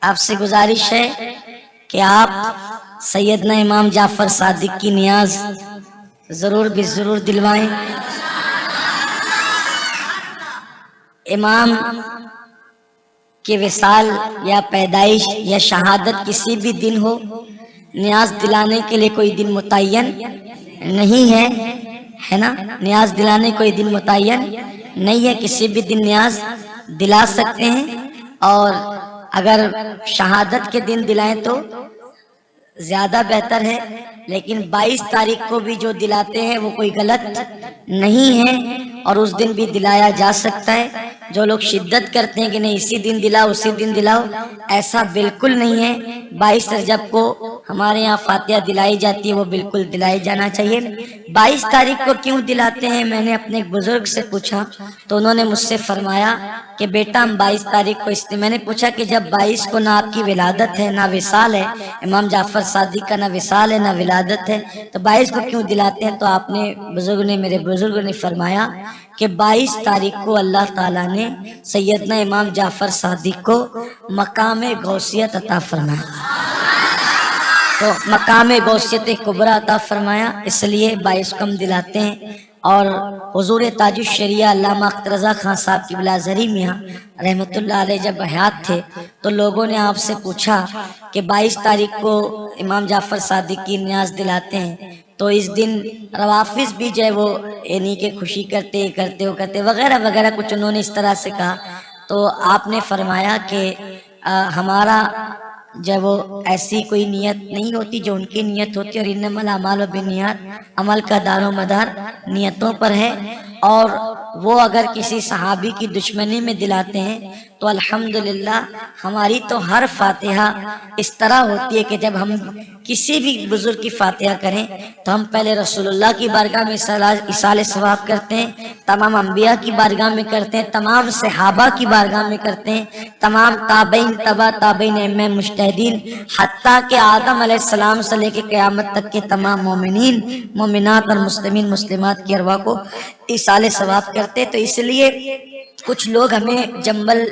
آپ سے گزارش ہے کہ آپ سیدنا امام جعفر صادق کی نیاز ضرور بھی ضرور دلوائیں۔ امام کے وصال یا پیدائش یا شہادت کسی بھی دن ہو، نیاز دلانے کے لیے کوئی دن متعین نہیں ہے نا، نیاز دلانے کوئی دن متعین نہیں ہے، کسی بھی دن نیاز دلا سکتے ہیں، اور اگر شہادت کے دن دلائیں تو زیادہ بہتر ہے، لیکن 22 تاریخ کو بھی جو دلاتے ہیں وہ کوئی غلط نہیں ہے، اور اس دن بھی دلایا جا سکتا ہے۔ جو لوگ شدت کرتے ہیں کہ نہیں اسی دن دلاؤ اسی دن دلاؤ، ایسا بالکل نہیں ہے۔ 22 رجب کو ہمارے یہاں فاتحہ دلائی جاتی ہے، وہ بالکل دلائی جانا چاہیے۔ 22 تاریخ کو کیوں دلاتے ہیں، میں نے اپنے ایک بزرگ سے پوچھا تو انہوں نے مجھ سے فرمایا کہ بیٹا ہم 22 تاریخ کو میں نے پوچھا کہ جب 22 کو نہ آپ کی ولادت ہے نہ وصال ہے، امام جعفر صادق کا نہ وصال ہے نہ ولادت ہے، تو 22 کو کیوں دلاتے ہیں؟ تو آپ نے میرے بزرگوں نے فرمایا کہ 22 تاریخ کو اللہ تعالیٰ نے سیدنا امام جعفر صادق کو مقام غوثیت عطا فرمایا، تو مقام غوثیت کبریٰ عطا فرمایا، اس لیے 22 کو ہم دلاتے ہیں۔ اور حضور تاج الشریعہ علامہ اختر رضا خان صاحب کی بلا زری میاں رحمت اللہ علیہ جب حیات تھے تو لوگوں نے آپ سے پوچھا کہ 22 تاریخ کو امام جعفر صادق کی نیاز دلاتے ہیں تو اس دن روافظ بھی جو ہے وہ یعنی کہ خوشی کرتے وغیرہ وغیرہ کچھ انہوں نے اس طرح سے کہا، تو آپ نے فرمایا کہ ہمارا جب وہ ایسی کوئی نیت نہیں ہوتی جو ان کی نیت ہوتی، اور انما الاعمال بالنیات، عمل کا دار و مدار نیتوں پر ہے، اور وہ اگر کسی صحابی کی دشمنی میں دلاتے ہیں تو الحمدللہ ہماری تو ہر فاتحہ اس طرح ہوتی ہے کہ جب ہم کسی بھی بزرگ کی فاتحہ کریں تو ہم پہلے رسول اللہ کی بارگاہ میں ایصال ثواب کرتے ہیں، تمام انبیاء کی بارگاہ میں کرتے ہیں، تمام صحابہ کی بارگاہ میں کرتے ہیں، تمام تابعین تبع تابعین ائمہ مجتہدین، حتیٰ کہ آدم علیہ السلام سے لے کے قیامت تک کے تمام مومنین مومنات اور مسلمین مسلمات کی ارواح کو ایصال ثواب کرتے۔ تو اس لیے کچھ لوگ ہمیں جنبل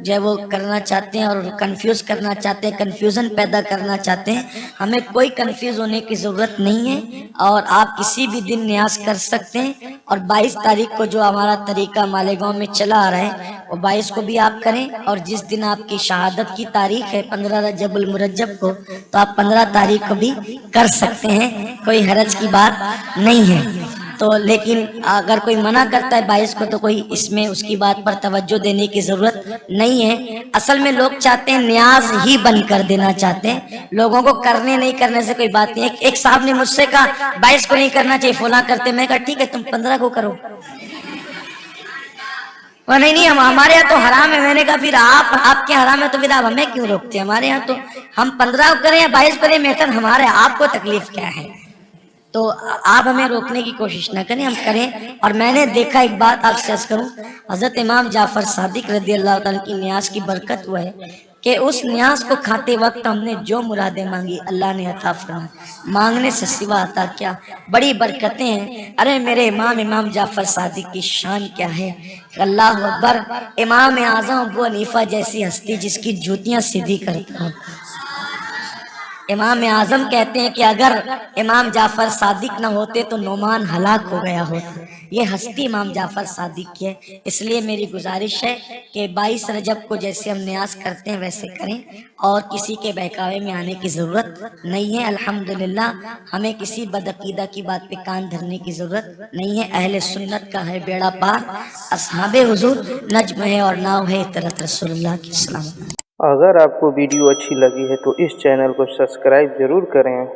جو ہے وہ کرنا چاہتے ہیں اور کنفیوز کرنا چاہتے ہیں، کنفیوژن پیدا کرنا چاہتے ہیں، ہمیں کوئی کنفیوز ہونے کی ضرورت نہیں ہے، اور آپ کسی بھی دن نیاز کر سکتے ہیں۔ اور 22 تاریخ کو جو ہمارا طریقہ مالیگاؤں میں چلا آ رہا ہے وہ 22 کو بھی آپ کریں، اور جس دن آپ کی شہادت کی تاریخ ہے 15 رجب المرجب کو تو آپ 15 تاریخ کو بھی کر سکتے ہیں، کوئی حرج کی بات نہیں ہے۔ تو لیکن اگر کوئی منع کرتا ہے 22 کو تو کوئی اس میں اس کی بات پر توجہ دینے کی ضرورت نہیں ہے۔ اصل میں لوگ چاہتے ہیں نیاز ہی بند کر دینا چاہتے ہیں، لوگوں کو کرنے نہیں کرنے سے کوئی بات نہیں ہے۔ ایک صاحب نے مجھ سے کہا 22 کو نہیں کرنا چاہیے فلاں کرتے، میں کہا ٹھیک ہے تم 15 کو کرو، وہ نہیں ہمارے یہاں تو حرام ہے۔ میں نے کہا پھر آپ کے حرام ہے تو پھر آپ ہمیں کیوں روکتے ہیں؟ ہمارے یہاں تو ہم 15 کو کریں یا 22 کریں بہتر، ہمارے آپ کو تکلیف کیا ہے؟ تو آپ ہمیں روکنے کی کوشش نہ کریں، ہم کریں۔ اور میں نے دیکھا ایک بات آپ سے عرض کروں، حضرت امام جعفر صادق رضی اللہ تعالیٰ کی نیاز کی برکت ہوا ہے کہ اس نیاز کو کھاتے وقت ہم نے جو مرادیں مانگی اللہ نے عطا فرمائی، مانگنے سے سوا عطا کیا، بڑی برکتیں ہیں۔ ارے میرے امام جعفر صادق کی شان کیا ہے، اللہ اکبر، امام اعظم ابو حنیفہ جیسی ہستی جس کی جوتیاں سیدھی کرتا ہوں۔ امام اعظم کہتے ہیں کہ اگر امام جعفر صادق نہ ہوتے تو نعمان ہلاک ہو گیا ہوتا۔ یہ ہستی امام جعفر صادق کی ہے، اس لیے میری گزارش ہے کہ 22 رجب کو جیسے ہم نیاز کرتے ہیں ویسے کریں، اور کسی کے بہکاوے میں آنے کی ضرورت نہیں ہے۔ الحمدللہ ہمیں کسی بدعقیدہ کی بات پہ کان دھرنے کی ضرورت نہیں ہے، اہل سنت کا ہے بیڑا پار، اصحاب حضور نجم ہے اور ناؤ ہے اطرت رسول اللہ کی سلام۔ اگر آپ کو ویڈیو اچھی لگی ہے تو اس چینل کو سبسکرائب ضرور کریں۔